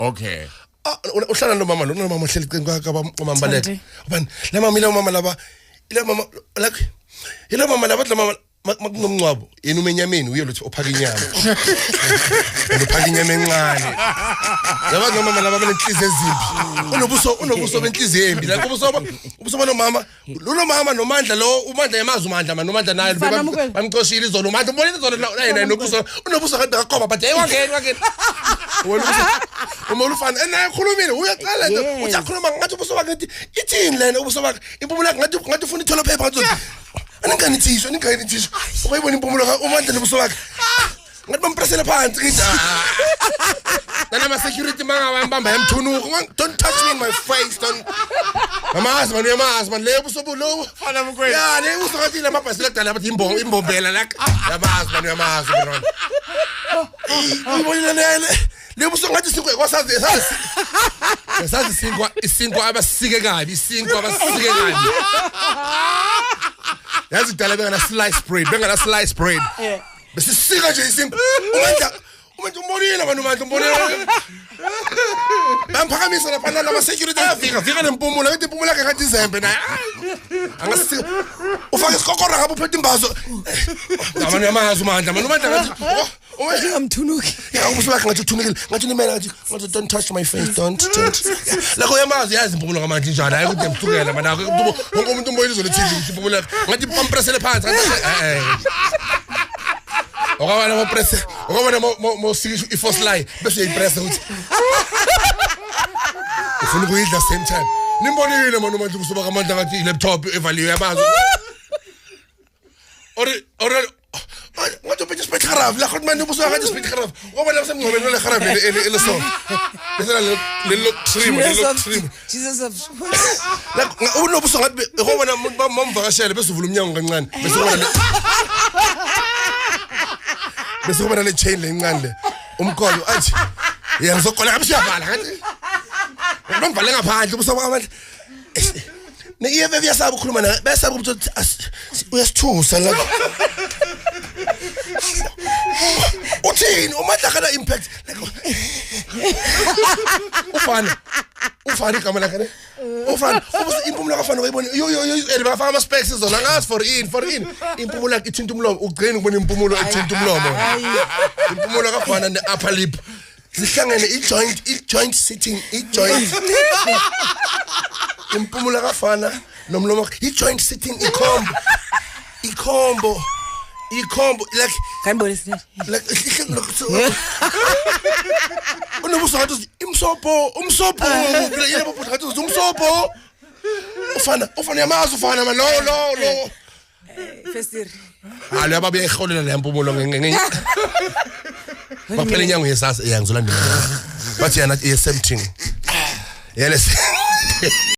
Okay. Uhlala nomama lo nomama ohleli kwamambaleka ubani la mama ile mama laba ile mama like ile mama laba mama makunomncwabo yena umenyameni uye lothi ophaka inyama uphaka inyama encane yaba nomama laba benhliziyo ezimbi unobuso benhliziyo embi la ubuso nomama lo mama nomandla lo umandla yamazi umandla manje umandla naye bamcoshile izolo umandla umbonile izolo naye unobuso kade akhoba but hey wangena uma ufana naye khulumile uyaqala nje uyakhuluma ngathi ubuso bakhe ithini lena ubuso bakhe impumulo ngathi ufuna itholo paper ngathi Aninganithisho ukuyibona impumulo ka umandla nobuso bakhe ngathi bampressela phansi ngithi nana ama security mangabamba yamthunuka don't touch me in my face don't mama man le buso bulo fana mkweli ya le buso ngathi la mabhasi ladala bathi imbombela la yamazi bro ubonile le buso ngathi sikwe kwasazi isinkwa abasike kabi yazi dala bengana slice bread bese sika nje isinkwa umuntu umbonile umbonile bamphakamisa lapha nalama security afika nempumulo ngathi impumulo yakhe ngathi izembe naye angasika ufaka isikokora ngabe uphethe imbazo abantu yamazi umandla ngathi ngamthunuki ya ubuso bakhe ngathi uthunukile ngathi nimela ngathi don't touch my face don't lakho yamazi yazi impumulo ngamanje njalo hayi ukuthi emthukela mana wonke umuntu umbonile izolo impumulo yakhe ngathi bampressele phansi Okabana mo press okabana mo i-force line bese uyipress ukuthi ufuna ukuyidla same time nimbonile manje umuntu ubusuba kamandla ngathi i-laptop evaliwe yabazi ore ngathi uphethe speed kharaf la khona manje ubusuba ngathi speed kharaf ngoba la semngcobeni le kharaf le so bese le look trim Jesus la unobuso ngathi ngoba mamvakashele bese uvula umnyango kancane bese kuba le chain lencane le umkolo athi yangizoqola abusiyabhala ngathi ngomvale ngaphandle ubusaba abantu neyeve vyasaba ukukhuluma naye bese ukuthi uyasithusa la uthini umandla kana impact ufana igama lakhe ufana ubuso impumulo kafana uyibona yo bafaka ama specs zona ngazi for in impumulo yakhe ithinta umlomo ugcina ukubona impumulo ethinta umlomo impumulo kafana ne upper lip zihlangene i-joint sitting impumulo kafana nomlomo i-joint sitting ikhombo like kanibonisa like unobuso ngathi umsopo yebo futhi ngathi umsopo ufana yamazi ufana man lo Festir alo ababuye eholela le mpumulo baphela inyango yesasa yangizolandela bathi yana ye-17 yelese